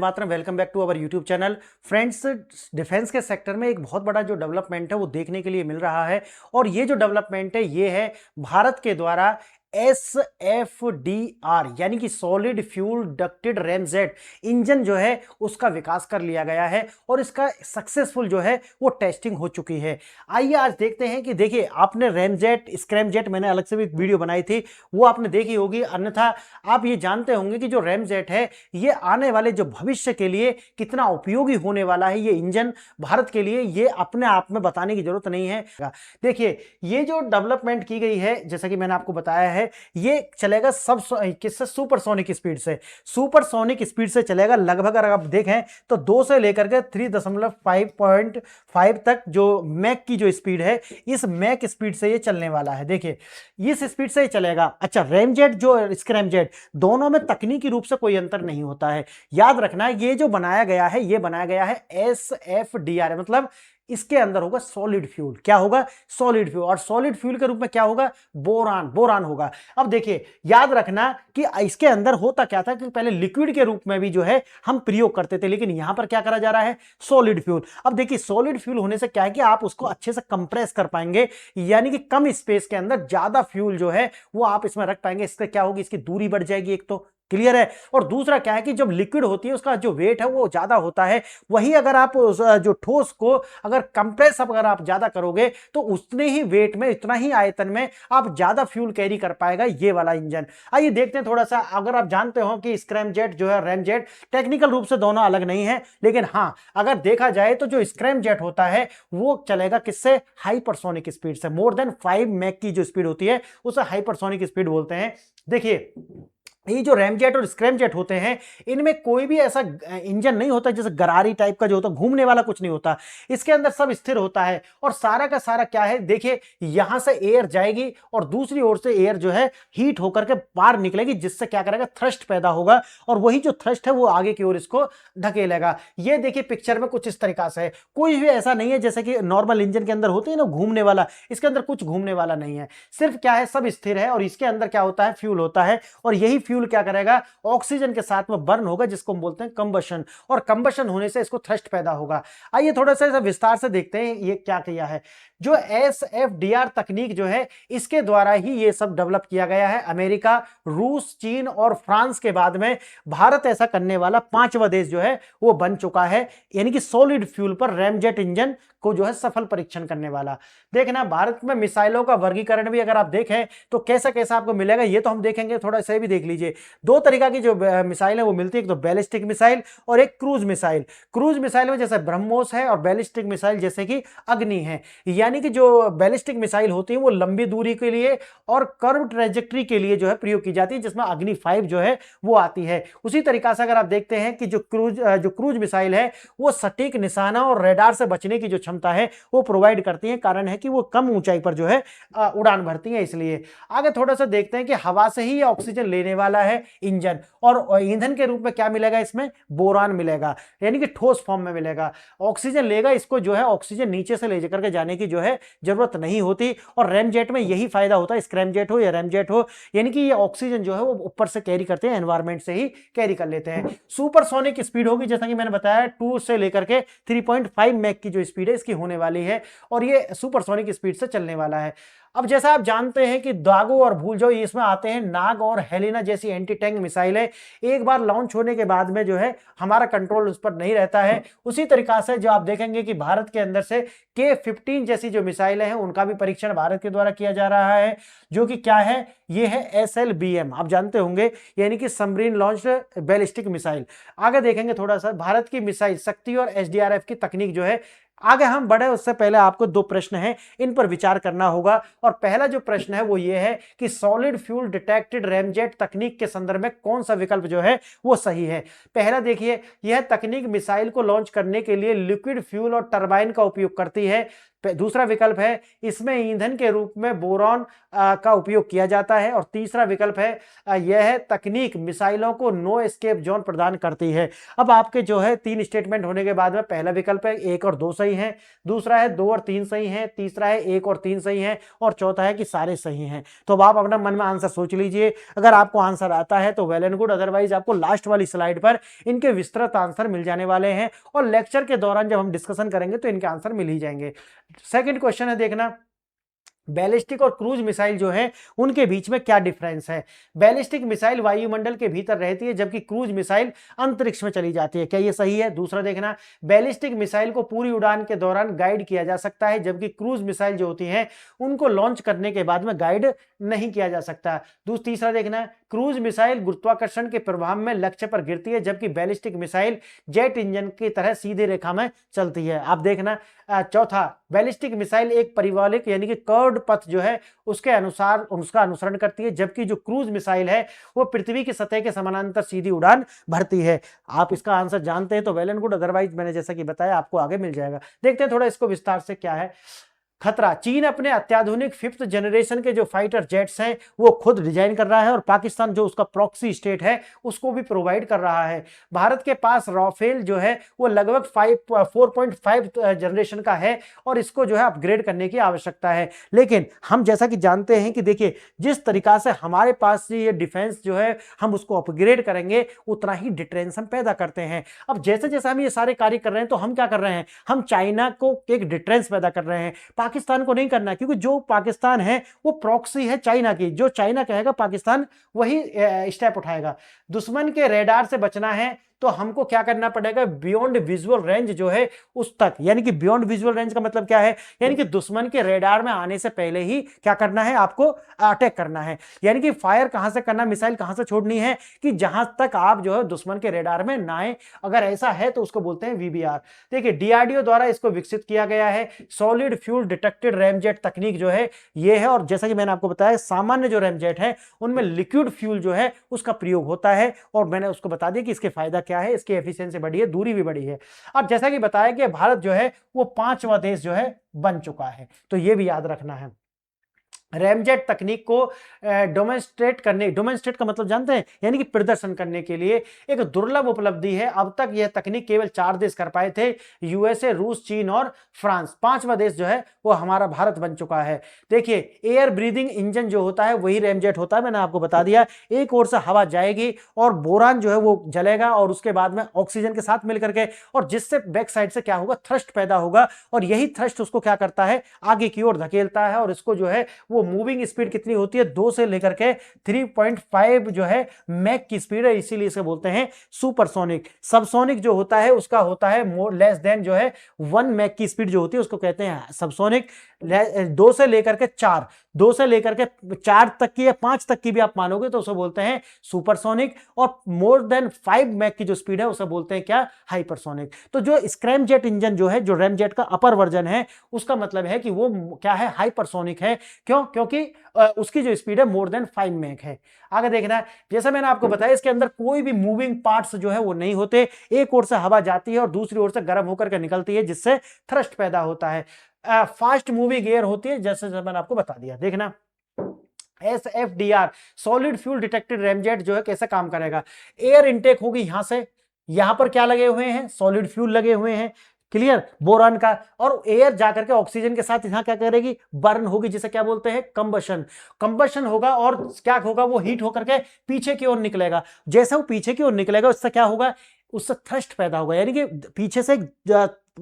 Mataram, welcome back to our YouTube channel. Friends, defence के sector में एक बहुत बड़ा जो डेवलपमेंट है वो देखने के लिए मिल रहा है और ये जो डेवलपमेंट है ये है भारत के द्वारा SFDR यानी कि solid fuel ducted ramjet engine जो है उसका विकास कर लिया गया है और इसका सक्सेसफुल जो है वो टेस्टिंग हो चुकी है। आइए आज देखते हैं कि देखिए, आपने रैमजेट स्क्रैमजेट मैंने अलग से भी एक वीडियो बनाई थी, वो आपने देखी होगी, अन्यथा आप ये जानते होंगे कि जो रैमजेट है ये आने वाले जो भविष्य के लिए कितना उपयोगी होने वाला है ये इंजन भारत के लिए, ये अपने आप में बताने की जरूरत नहीं है। देखिए, ये जो डेवलपमेंट की गई है जैसा कि मैंने आपको बताया है, ये चलेगा सब किससे, सुपरसोनिक स्पीड से। सुपरसोनिक स्पीड से चलेगा लगभग, अगर आप देखें तो 2 से लेकर के 3.5 तक जो मैक की जो स्पीड है, इस मैक स्पीड से ये चलने वाला है। देखिए, इस स्पीड से ही चलेगा। अच्छा, रैमजेट जो स्क्रैमजेट, दोनों में तकनीकी रूप से कोई अंतर नहीं होता है। याद रखना, ये जो बनाया गया है ये बनाया गया है SFDR, मतलब इसके अंदर होगा सॉलिड फ्यूल। क्या होगा? Solid fuel. और सॉलिड फ्यूल के रूप में क्या होगा? बोरान होगा। अब देखिए, याद रखना कि इसके अंदर होता क्या था कि पहले लिक्विड के रूप में भी जो है हम प्रयोग करते थे, लेकिन यहां पर क्या करा जा रहा है? Solid fuel. अब देखिए, सॉलिड फ्यूल होने से क्या है कि आप उसको अच्छे से कंप्रेस कर पाएंगे, यानी कि कम स्पेस के अंदर ज्यादा फ्यूल जो है वो आप इसमें रख पाएंगे। इससे क्या होगी? इसकी दूरी बढ़ जाएगी, एक तो क्लियर है। और दूसरा क्या है कि जब लिक्विड होती है उसका जो वेट है वो ज्यादा होता है, वही अगर आप जो ठोस को अगर कंप्रेस अगर आप ज्यादा करोगे तो उतने ही वेट में, इतना ही आयतन में आप ज्यादा फ्यूल कैरी कर पाएगा ये वाला इंजन। आइए देखते हैं थोड़ा सा। अगर आप जानते हो कि स्क्रैमजेट जो है रैमजेट, टेक्निकल रूप से दोनों अलग नहीं है, लेकिन हाँ, अगर देखा जाए तो जो स्क्रैमजेट होता है वो चलेगा किससे? हाइपरसोनिक स्पीड से। मोर देन 5 मैक की जो स्पीड होती है उसे हाइपरसोनिक स्पीड बोलते हैं। देखिए, ये जो रैमजेट और स्क्रैमजेट होते हैं, इनमें कोई भी ऐसा इंजन नहीं होता जैसे गरारी टाइप का जो होता, घूमने वाला कुछ नहीं होता। इसके अंदर सब स्थिर होता है और सारा का सारा क्या है, देखिए, यहां से एयर जाएगी और दूसरी ओर से एयर जो है हीट होकर के बाहर निकलेगी, जिससे क्या करेगा? थ्रस्ट पैदा होगा और वही जो थ्रस्ट है वो आगे की ओर इसको धकेलेगा। ये देखिए पिक्चर में कुछ इस तरीका से है। कोई भी ऐसा नहीं है जैसे कि नॉर्मल इंजन के अंदर होते हैं ना घूमने वाला, इसके अंदर कुछ घूमने वाला नहीं है। सिर्फ क्या है, सब स्थिर है और इसके अंदर क्या होता है? फ्यूल होता है और यही फ्यूल क्या करेगा? ऑक्सीजन के साथ में बर्न होगा, जिसको हम बोलते हैं कंबशन, और कंबशन होने से इसको थ्रस्ट पैदा होगा। आइए थोड़ा सा विस्तार से देखते हैं ये क्या किया है। जो SFDR तकनीक जो है, इसके द्वारा ही ये सब डेवलप किया गया है। अमेरिका, रूस, चीन और फ्रांस के बाद में भारत ऐसा करने वाला 5वां देश जो है वो बन चुका है, यानी कि सॉलिड फ्यूल पर रैमजेट इंजन को जो है सफल परीक्षण करने वाला। देखना, भारत में मिसाइलों का वर्गीकरण भी अगर आप देखें तो कैसा कैसा आपको मिलेगा ये तो हम देखेंगे, थोड़ा सा भी देख लीजिए। 2 तरीका की जो मिसाइल है वो मिलती है, एक तो बैलिस्टिक मिसाइल और एक क्रूज मिसाइल। क्रूज मिसाइल में जैसे ब्रह्मोस है और बैलिस्टिक मिसाइल जैसे कि अग्नि है। यानी कि जो बैलिस्टिक मिसाइल होती है वो लंबी दूरी के लिए और कर्व ट्रेजेक्ट्री के लिए जो है प्रयोग की जाती है, जिसमें अग्नि 5 जो है वो आती है। उसी तरीका से अगर आप देखते हैं कि जो क्रूज मिसाइल है वो सटीक निशाना और रेडार से बचने की जो क्षमता है वो प्रोवाइड करती है। कारण है कि वो कम ऊंचाई पर जो है उड़ान भरती है। इसलिए आगे थोड़ा सा देखते हैं कि हवा से ही ऑक्सीजन लेने वाला है इंजन, और ईंधन के रूप में क्या मिलेगा? इसमें बोरान मिलेगा, यानी कि ठोस फॉर्म में मिलेगा। ऑक्सीजन लेगा, इसको जो है ऑक्सीजन नीचे से ले जाकर के जाने की जो है जरूरत नहीं होती। और रैमजेट में यही फायदा होता है, स्क्रैमजेट हो या रैमजेट हो, यानी कि ये ऑक्सीजन जो है वो ऊपर से कैरी करते हैं, एनवायरमेंट से ही कैरी कर लेते हैं। सुपरसोनिक स्पीड होगी, जैसा कि मैंने बताया, 2 से लेकर के 3.5 मैक की जो स्पीड है इसकी होने वाली है और ये सुपरसोनिक स्पीड से चलने वाला है। अब जैसा आप जानते हैं कि दागो और भूलजाओ इसमें आते हैं, नाग और हेलिना जैसी एंटी टैंक मिसाइलें एक बार लॉन्च होने के बाद में जो है हमारा कंट्रोल उस पर नहीं रहता है। उसी तरीका से जो आप देखेंगे कि भारत के अंदर से K-15 जैसी जो मिसाइलें हैं उनका भी परीक्षण भारत के द्वारा किया जा रहा है, जो कि क्या है? ये है SLBM, आप जानते होंगे, यानी कि सबमरीन लॉन्च्ड बैलिस्टिक मिसाइल। आगे देखेंगे थोड़ा सा भारत की मिसाइल शक्ति और SDRF की तकनीक जो है। आगे हम बढ़े उससे पहले आपको 2 प्रश्न हैं, इन पर विचार करना होगा। और पहला जो प्रश्न है वो ये है कि सॉलिड फ्यूल डिटेक्टेड रैमजेट तकनीक के संदर्भ में कौन सा विकल्प जो है वो सही है? पहला देखिए, यह तकनीक मिसाइल को लॉन्च करने के लिए लिक्विड फ्यूल और टरबाइन का उपयोग करती है। दूसरा विकल्प है इसमें ईंधन के रूप में बोरॉन का उपयोग किया जाता है, और तीसरा विकल्प है यह तकनीक मिसाइलों को नो एस्केप जोन प्रदान करती है। अब आपके जो है 3 स्टेटमेंट होने के बाद में पहला विकल्प है 1 और 2 सही है, दूसरा है 2 और 3 सही है, तीसरा है 1 और 3 सही है, और चौथा है कि सारे सही हैं। तो अब आप अपना मन में आंसर सोच लीजिए, अगर आपको आंसर आता है तो वेल एंड गुड, अदरवाइज आपको लास्ट वाली स्लाइड पर इनके विस्तृत आंसर मिल जाने वाले हैं, और लेक्चर के दौरान जब हम डिस्कशन करेंगे तो इनके आंसर मिल ही जाएंगे। सेकंड क्वेश्चन है, देखना बैलिस्टिक और क्रूज मिसाइल जो है उनके बीच में क्या डिफरेंस है। बैलिस्टिक मिसाइल वायुमंडल के भीतर रहती है, जबकि क्रूज मिसाइल अंतरिक्ष में चली जाती है। क्या ये सही है? दूसरा देखना, बैलिस्टिक मिसाइल को पूरी उड़ान के दौरान गाइड किया जा सकता है, जबकि क्रूज मिसाइल जो होती है उनको लॉन्च करने के बाद में गाइड नहीं किया जा सकता। तीसरा देखना, क्रूज मिसाइल गुरुत्वाकर्षण के प्रभाव में लक्ष्य पर गिरती है, जबकि बैलिस्टिक मिसाइल जेट इंजन की तरह सीधी रेखा में चलती है। आप देखना चौथा, बैलिस्टिक मिसाइल एक परिवालिक यानी कि कर्व्ड पथ जो है उसके अनुसार उसका अनुसरण करती है, जबकि जो क्रूज मिसाइल है वो पृथ्वी की सतह के समानांतर सीधी उड़ान भरती है। आप इसका आंसर जानते हैं तो वेल एंड गुड, अदरवाइज मैंने जैसा कि बताया आपको आगे मिल जाएगा। देखते हैं थोड़ा इसको विस्तार से क्या है। खतरा, चीन अपने अत्याधुनिक 5th जनरेशन के जो फाइटर जेट्स हैं वो खुद डिजाइन कर रहा है, और पाकिस्तान जो उसका प्रॉक्सी स्टेट है उसको भी प्रोवाइड कर रहा है। भारत के पास राफेल जो है वो लगभग 4.5 जनरेशन का है, और इसको जो है अपग्रेड करने की आवश्यकता है। लेकिन हम जैसा कि जानते हैं कि देखिए जिस तरीका से हमारे पास ये डिफेंस जो है हम उसको अपग्रेड करेंगे उतना ही डिटरेंस हम पैदा करते हैं। अब जैसे जैसे हम ये सारे कार्य कर रहे हैं तो हम क्या कर रहे हैं, हम चाइना को एक डिटरेंस पैदा कर रहे हैं, पाकिस्तान को नहीं करना, क्योंकि जो पाकिस्तान है वो प्रॉक्सी है चाइना की, जो चाइना कहेगा पाकिस्तान वही स्टेप उठाएगा। दुश्मन के रेडार से बचना है तो हमको क्या करना पड़ेगा, बियॉन्ड विजुअल रेंज जो है उस तक, यानी कि बियॉन्ड विजुअल रेंज का मतलब क्या है, यानी कि दुश्मन के रेडार में आने से पहले ही क्या करना है, आपको अटैक करना है। यानी कि फायर कहां से करना, मिसाइल कहां से छोड़नी है, कि जहां तक आप जो है दुश्मन के रेडार में ना आए। अगर ऐसा है तो उसको बोलते हैं वीबीआर। देखिए डीआरडीओ द्वारा इसको विकसित किया गया है। सॉलिड फ्यूल डिटेक्टेड रैमजेट तकनीक जो है ये है, और जैसा कि मैंने आपको बताया सामान्य जो रैमजेट है उनमें लिक्विड फ्यूल जो है उसका प्रयोग होता है, और मैंने उसको बता दिया कि इसके फायदा क्या है, इसकी एफिशिएंसी बढ़ी है, दूरी भी बढ़ी है। अब जैसा कि बताया कि भारत जो है वो 5वां देश जो है बन चुका है, तो ये भी याद रखना है। रैमजेट तकनीक को डोमेस्ट्रेट का मतलब जानते हैं, यानी कि प्रदर्शन करने के लिए एक दुर्लभ उपलब्धि है। अब तक यह तकनीक केवल 4 देश कर पाए थे, यूएसए, रूस, चीन और फ्रांस। 5वां देश जो है वो हमारा भारत बन चुका है। देखिए एयर ब्रीदिंग इंजन जो होता है वही रैमजेट होता है, मैंने आपको बता दिया। एक ओर से हवा जाएगी और बोरान जो है वो जलेगा, और उसके बाद में ऑक्सीजन के साथ मिलकर के, और जिससे बैक साइड से क्या होगा, थ्रस्ट पैदा होगा, और यही थ्रस्ट उसको क्या करता है, आगे की ओर धकेलता है, और इसको जो है वो मूविंग स्पीड कितनी होती है, 2 से लेकर के 3.5 जो है मैक की स्पीड है, इसीलिए इसे बोलते हैं सुपरसोनिक। सबसोनिक जो होता है उसका होता है मोर लेस देन जो है 1 मैक की स्पीड जो होती है उसको कहते हैं सबसोनिक। 2 से लेकर के 4, 2 से लेकर के 4 तक की या 5 तक की भी आप मानोगे तो उसे बोलते हैं सुपरसोनिक, और मोर देन 5 मैक की जो स्पीड है उसे बोलते हैं क्या, हाइपरसोनिक। तो जो स्क्रैमजेट इंजन जो है, जो रैमजेट का अपर वर्जन है, उसका मतलब है कि वो क्या है, हाइपरसोनिक है। क्यों? क्योंकि उसकी जो स्पीड है मोर देन 5 मैक है। आगे देखना है, जैसा मैंने आपको बताया इसके अंदर कोई भी मूविंग पार्ट्स जो है वो नहीं होते। एक ओर से हवा जाती है और दूसरी ओर से गर्म होकर के निकलती है, जिससे थ्रस्ट पैदा होता है। फास्ट मूविंग एयर होती है, जैसे मैंने आपको बता दिया। देखना SFDR solid fuel detected ramjet जो है कैसे काम करेगा। एयर इनटेक होगी यहां से, यहां पर क्या लगे हुए हैं, सॉलिड फ्यूल लगे हुए हैं, क्लियर, बोरान का, और एयर जाकर के ऑक्सीजन के साथ यहां क्या करेगी, बर्न होगी, जिसे क्या बोलते हैं, कंबशन। कंबशन होगा और क्या होगा, वो हीट होकर के पीछे की ओर निकलेगा। जैसे वो पीछे की ओर निकलेगा उससे क्या होगा, उससे थ्रस्ट पैदा होगा, यानी कि पीछे से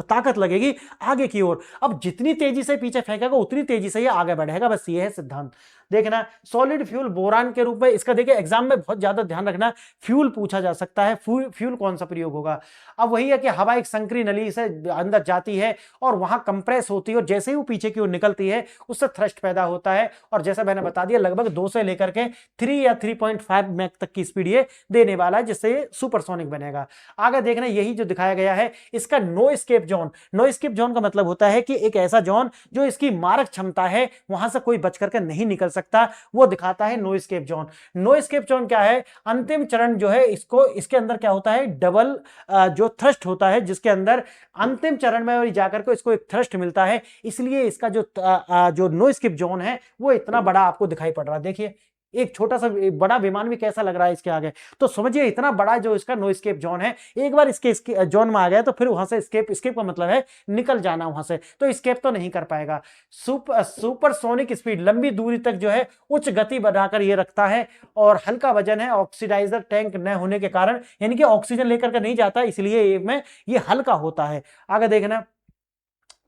ताकत लगेगी आगे की ओर। अब जितनी तेजी से पीछे फेंकेगा उतनी तेजी से ये आगे बढ़ेगा, बस ये है सिद्धांत। देखना सॉलिड फ्यूल बोरान के रूप में, इसका देखिए एग्जाम में बहुत ज्यादा ध्यान रखना, फ्यूल पूछा जा सकता है, फ्यूल कौन सा प्रयोग होगा। अब वही है कि हवा एक संकरी नली से अंदर जाती है और वहां कंप्रेस होती है, और जैसे ही वो पीछे की ओर निकलती है उससे थ्रस्ट पैदा होता है, और जैसा मैंने बता दिया लगभग 2 से लेकर के 3 या 3.5 मैक तक की स्पीड ये देने वाला है, जिससे ये सुपरसोनिक बनेगा। आगे देखना यही जो दिखाया गया है, इसका no escape zone. No escape zone का मतलब होता है कि एक ऐसा जोन जो इसकी मारक क्षमता है वहां से कोई बच करके नहीं निकल सकता, वो दिखाता है no escape zone. No escape zone क्या है? अंतिम चरण जो है इसको, इसके अंदर क्या होता है, डबल जो थ्रस्ट होता है, जिसके अंदर अंतिम चरण में जाकर को इसको एक थ्रस्ट मिलता है, इसलिए इसका जो नो एस्केप जोन है वो इतना बड़ा आपको दिखाई पड़ रहा है। देखिए एक छोटा सा बड़ा विमान भी कैसा लग रहा है इसके आगे, तो समझिए इतना बड़ा जो इसका नो एस्केप जोन है, एक बार इसके जोन में आ गया तो फिर वहां से एस्केप का मतलब है निकल जाना वहां से, तो एस्केप तो नहीं कर पाएगा। सुपरसोनिक स्पीड, लंबी दूरी तक जो है उच्च गति बनाकर ये रखता है, और हल्का वजन है, ऑक्सीडाइजर टैंक न होने के कारण, यानी कि ऑक्सीजन लेकर के नहीं जाता, इसलिए में ये हल्का होता है। आगे देखना,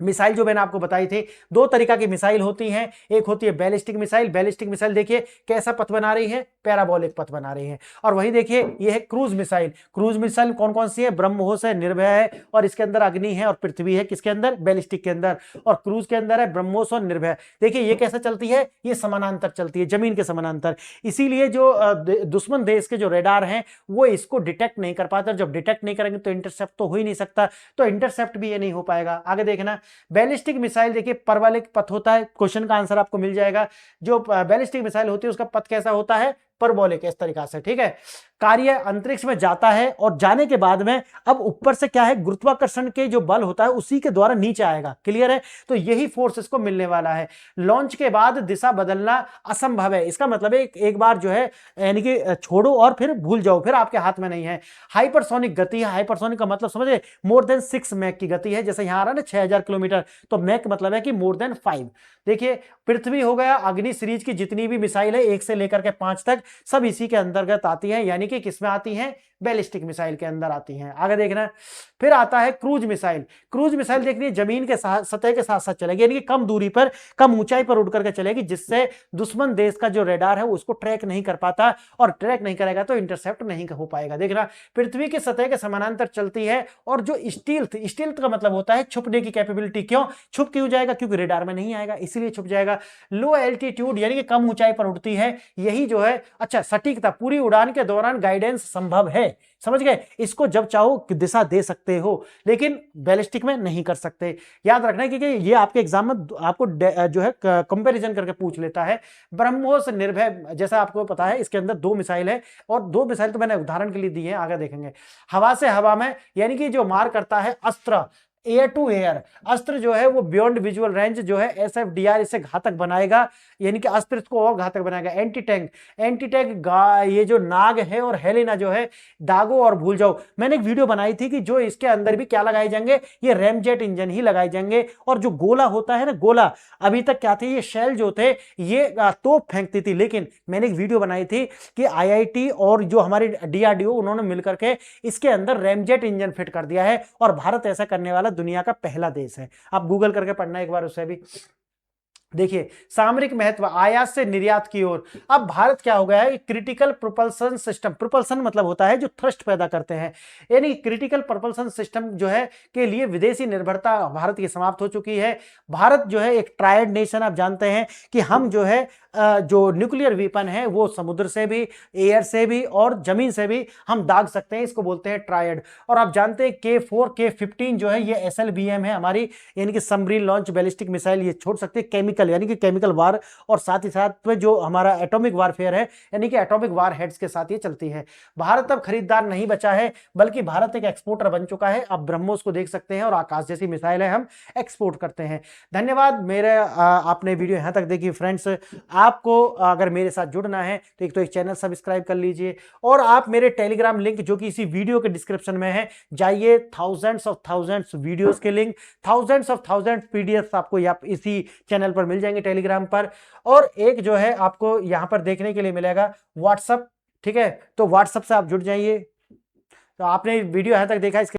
मिसाइल जो मैंने आपको बताई थी, दो तरीका की मिसाइल होती हैं, एक होती है बैलिस्टिक मिसाइल। बैलिस्टिक मिसाइल देखिए कैसा पथ बना रही है, पैराबोलिक पथ बना रही है। और वही देखिए ये है क्रूज मिसाइल। क्रूज मिसाइल कौन कौन सी है? ब्रह्मोस है, निर्भय है, और इसके अंदर अग्नि है और पृथ्वी है। किसके अंदर? बैलिस्टिक के अंदर। और क्रूज के अंदर है ब्रह्मोस और निर्भय। देखिए ये कैसे चलती है, ये समानांतर चलती है, जमीन के समानांतर, इसीलिए जो दुश्मन देश के जो रेडार हैं वो इसको डिटेक्ट नहीं कर पाते। जब डिटेक्ट नहीं करेंगे तो इंटरसेप्ट तो हो ही नहीं सकता, तो इंटरसेप्ट भी ये नहीं हो पाएगा। आगे देखना, बैलिस्टिक मिसाइल देखिए परवलयिक पथ होता है, क्वेश्चन का आंसर आपको मिल जाएगा। जो बैलिस्टिक मिसाइल होती है उसका पथ कैसा होता है? परबोलिक, इस तरीका से, ठीक है। कार्य अंतरिक्ष में जाता है और जाने के बाद में अब ऊपर से क्या है, गुरुत्वाकर्षण के जो बल होता है उसी के द्वारा नीचे आएगा। क्लियर है? तो यही फोर्स इसको मिलने वाला है। लॉन्च के बाद दिशा बदलना असंभव है, इसका मतलब है एक बार जो है यानी कि छोड़ो और फिर भूल जाओ, फिर आपके हाथ में नहीं है। हाइपरसोनिक गति है, हाइपरसोनिक का मतलब समझे, मोर देन 6 मैक की गति है। जैसे यहां आ रहा है ना 6000 किलोमीटर, तो मैक मतलब है कि मोर देन 5। देखिए पृथ्वी हो गया, अग्नि सीरीज की जितनी भी मिसाइल है 1 से लेकर के 5 तक सब इसी के अंतर्गत आती है, यानी कि किसमें आती हैं? बैलिस्टिक मिसाइल के अंदर आती हैं। आगे देखना, फिर आता है क्रूज मिसाइल। क्रूज मिसाइल देखनी जमीन के सतह के साथ साथ चलेगी, यानी कि कम दूरी पर, कम ऊंचाई पर उड़ करके चलेगी, जिससे दुश्मन देश का जो रेडार है उसको ट्रैक नहीं कर पाता, और ट्रैक नहीं करेगा तो इंटरसेप्ट नहीं हो पाएगा। देखना पृथ्वी की सतह के समानांतर चलती है, और जो स्टील्थ का मतलब होता है छुपने की कैपेबिलिटी। क्यों छुप क्यों जाएगा? क्योंकि रेडार में नहीं आएगा, इसीलिए छुप जाएगा। लो एल्टीट्यूड यानी कि कम ऊंचाई पर उड़ती है, यही जो है, अच्छा सटीकता, पूरी उड़ान के दौरान गाइडेंस संभव है, समझ गए? इसको जब चाहो दिशा दे सकते हो, लेकिन बैलिस्टिक में नहीं कर सकते। याद रखना है क्योंकि ये आपके एग्जाम में आपको जो है कंपैरिजन करके पूछ लेता है। ब्रह्मोस निर्भय, जैसा आपको पता है इसके अंदर 2 मिसाइल है, और 2 मिसाइल तो मैंने उदाहरण के लिए दी है, आगे देखेंगे। हवा से हवा में, यानी कि जो मार करता है अस्त्र, एयर टू एयर अस्त्र जो है वो बियॉन्ड विजुअल रेंज जो है SFDR इसे घातक बनाएगा, यानी कि अस्त्र इसको और घातक बनाएगा। एंटी टैंक ये जो नाग है और हेलिना जो है दागो और भूल जाओ। मैंने एक वीडियो बनाई थी कि जो इसके अंदर भी क्या लगाए जाएंगे, ये रैमजेट इंजन ही लगाए जाएंगे। और जो गोला होता है ना, गोला अभी तक क्या थे, ये शेल जो थे ये तोप फेंकती थी, लेकिन मैंने एक वीडियो बनाई थी कि IIT और जो हमारी DRDO उन्होंने मिलकर के इसके अंदर रैमजेट इंजन फिट कर दिया है, और भारत ऐसा करने वाला दुनिया का पहला देश है। आप गूगल करके पढ़ना एक बार उसे भी। देखिए सामरिक महत्व, आयात से निर्यात की ओर। अब भारत क्या हो गया है, क्रिटिकल प्रोपल्सन सिस्टम, प्रोपल्सन मतलब होता है जो थ्रस्ट पैदा करते हैं, यानी क्रिटिकल प्रोपल्सन सिस्टम जो है के लिए विदेशी निर्भरता भारत की समाप्त हो चुकी है। भारत जो है एक ट्रायड नेशन, आप जानते हैं कि हम जो है जो न्यूक्लियर वेपन है वो समुद्र से भी, एयर से भी और जमीन से भी हम दाग सकते हैं, इसको बोलते हैं ट्रायड। और आप जानते हैं K4 K15 जो है ये SLBM है हमारी, यानी कि सबमरीन लॉन्च बैलिस्टिक मिसाइल, ये छोड़ सकते हैं केमिकल, यानी कि केमिकल वार, और साथ ही साथ में जो हमारा एटॉमिक वारफेयर है, यानी कि एटॉमिक वार हेड्स के साथ ये चलती है। भारत अब खरीदार नहीं बचा है, बल्कि भारत एक एक्सपोर्टर बन चुका है। अब ब्रह्मोस को देख सकते हैं, और आकाश जैसी मिसाइल है हम एक्सपोर्ट करते हैं। धन्यवाद, मेरे आपने वीडियो यहां तक देखी फ्रेंड्स। आपको अगर मेरे साथ जुड़ना है तो एक चैनल सब्सक्राइब कर लीजिए, और आप मेरे टेलीग्राम लिंक जो कि इसी वीडियो के डिस्क्रिप्शन में है जाइए, थाउजेंड्स वीडियोस के लिंक, थाउजेंड्स PDF आपको इसी चैनल पर मिल जाएंगे टेलीग्राम पर। और एक जो है आपको यहां पर देखने के लिए मिलेगा व्हाट्सएप, ठीक है, तो व्हाट्सएप से आप जुड़ जाइए। तो आपने वीडियो यहां तक देखा, इसके